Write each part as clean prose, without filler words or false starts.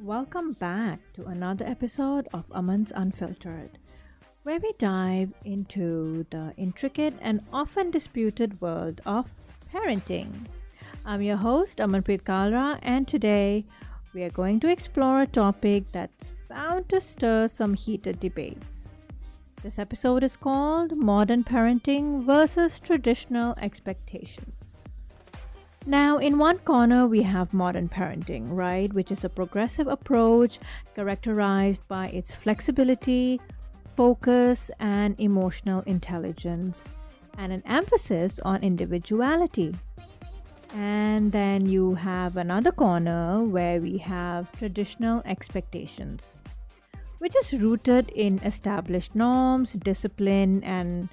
Welcome back to another episode of Aman's Unfiltered, where we dive into the intricate and often disputed world of parenting. I'm your host, Amanpreet Kalra, and today we are going to explore a topic that's bound to stir some heated debates. This episode is called Modern Parenting versus Traditional Expectations. Now, in one corner, we have modern parenting, right, which is a progressive approach characterized by its flexibility, focus, and emotional intelligence, and an emphasis on individuality. And then you have another corner where we have traditional expectations, which is rooted in established norms, discipline, and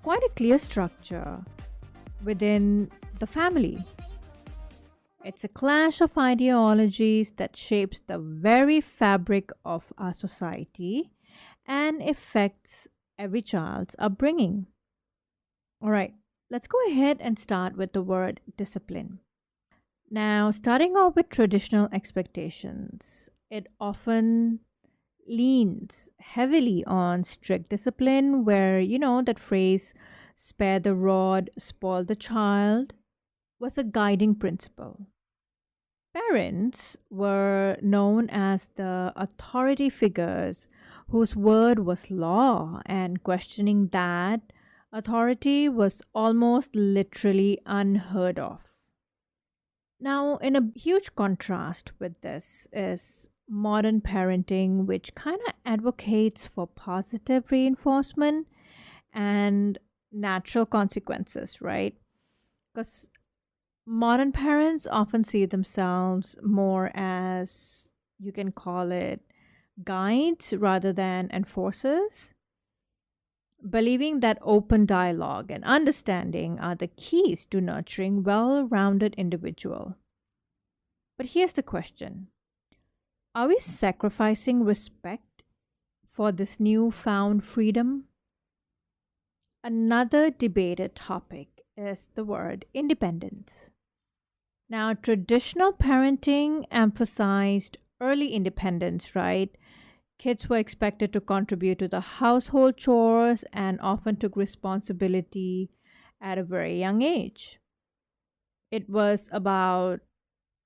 quite a clear structure within the family. It's a clash of ideologies that shapes the very fabric of our society and affects every child's upbringing. All right, let's go ahead and start with the word discipline. Now, starting off with traditional expectations, it often leans heavily on strict discipline, where, that phrase, spare the rod, spoil the child, was a guiding principle. Parents were known as the authority figures whose word was law, and questioning that authority was almost literally unheard of. Now, in a huge contrast with this is modern parenting, which kind of advocates for positive reinforcement and natural consequences, right? Because modern parents often see themselves more as, you can call it, guides rather than enforcers, believing that open dialogue and understanding are the keys to nurturing well-rounded individual. But here's the question. Are we sacrificing respect for this newfound freedom? Another debated topic is the word independence. Now, traditional parenting emphasized early independence, right? Kids were expected to contribute to the household chores and often took responsibility at a very young age. It was about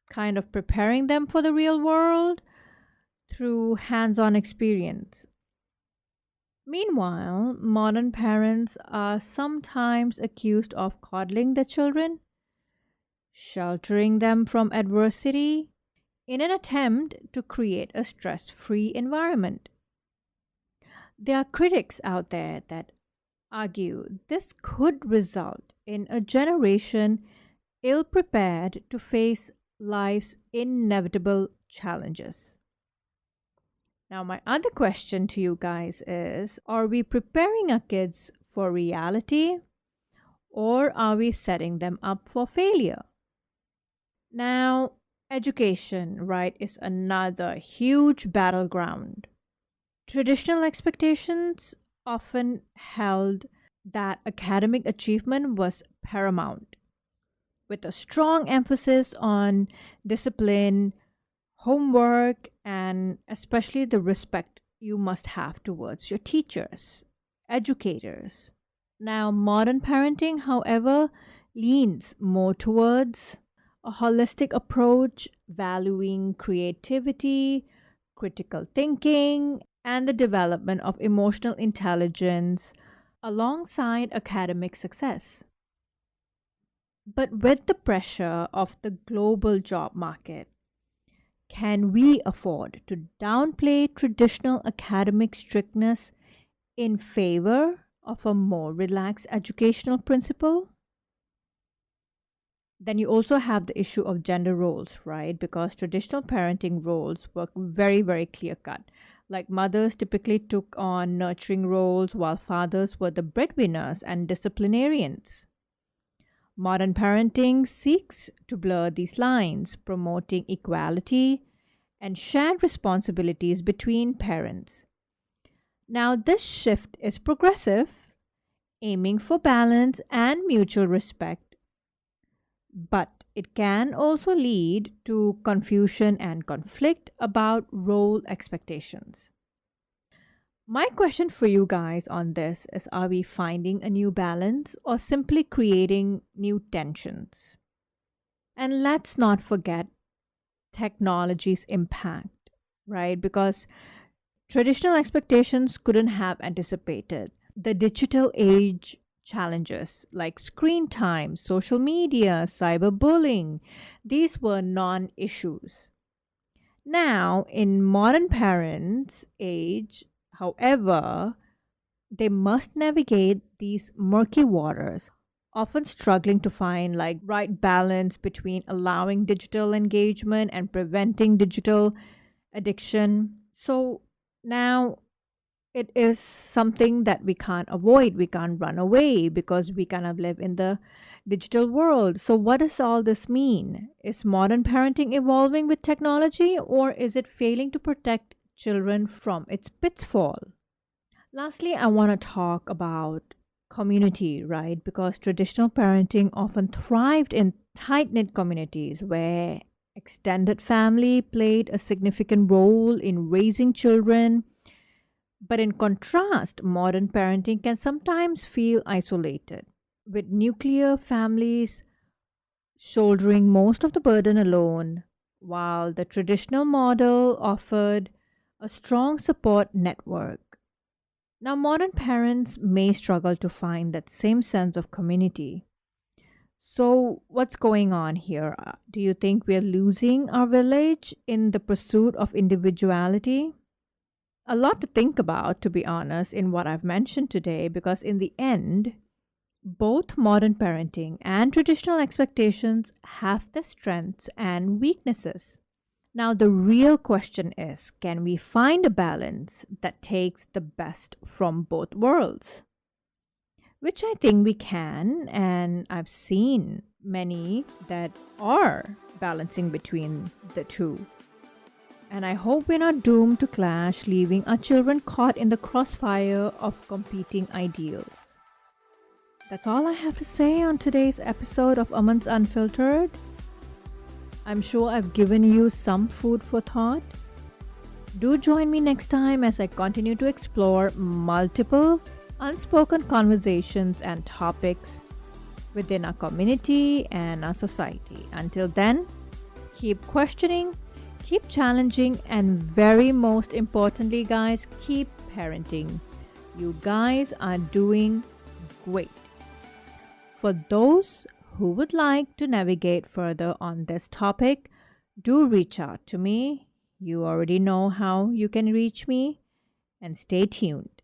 kind of preparing them for the real world through hands on experience. Meanwhile, modern parents are sometimes accused of coddling the children, sheltering them from adversity in an attempt to create a stress free environment. There are critics out there that argue this could result in a generation ill prepared to face life's inevitable challenges. Now, my other question to you guys is, are we preparing our kids for reality, or are we setting them up for failure? Now, education, right, is another huge battleground. Traditional expectations often held that academic achievement was paramount, with a strong emphasis on discipline, homework, and especially the respect you must have towards your teachers, educators. Now, modern parenting, however, leans more towards a holistic approach, valuing creativity, critical thinking, and the development of emotional intelligence alongside academic success. But with the pressure of the global job market, can we afford to downplay traditional academic strictness in favor of a more relaxed educational principle? Then you also have the issue of gender roles, right? Because traditional parenting roles were very, very clear cut. Like mothers typically took on nurturing roles while fathers were the breadwinners and disciplinarians. Modern parenting seeks to blur these lines, promoting equality and shared responsibilities between parents. Now, this shift is progressive, aiming for balance and mutual respect. But it can also lead to confusion and conflict about role expectations. My question for you guys on this is, are we finding a new balance or simply creating new tensions? And let's not forget technology's impact, right? Because traditional expectations couldn't have anticipated the digital age challenges like screen time, social media, cyberbullying. These were non issues. Now, in modern parents' age, however, they must navigate these murky waters, often struggling to find like right balance between allowing digital engagement and preventing digital addiction. So now it is something that we can't avoid. We can't run away because we kind of live in the digital world. So, what does all this mean? Is modern parenting evolving with technology, or is it failing to protect children from its pitfall? Lastly, I want to talk about community, right? Because traditional parenting often thrived in tight knit communities where extended family played a significant role in raising children. But in contrast, modern parenting can sometimes feel isolated, with nuclear families shouldering most of the burden alone, while the traditional model offered a strong support network. Now, modern parents may struggle to find that same sense of community. So, what's going on here? Do you think we're losing our village in the pursuit of individuality? A lot to think about, to be honest, in what I've mentioned today, because in the end, both modern parenting and traditional expectations have their strengths and weaknesses. Now, the real question is, can we find a balance that takes the best from both worlds? Which I think we can, and I've seen many that are balancing between the two. And I hope we're not doomed to clash, leaving our children caught in the crossfire of competing ideals. That's all I have to say on today's episode of Aman's Unfiltered. I'm sure I've given you some food for thought. Do join me next time as I continue to explore multiple unspoken conversations and topics within our community and our society. Until then, keep questioning, keep challenging, and very most importantly, guys, keep parenting. You guys are doing great. For those who would like to navigate further on this topic, do reach out to me. You already know how you can reach me, and stay tuned.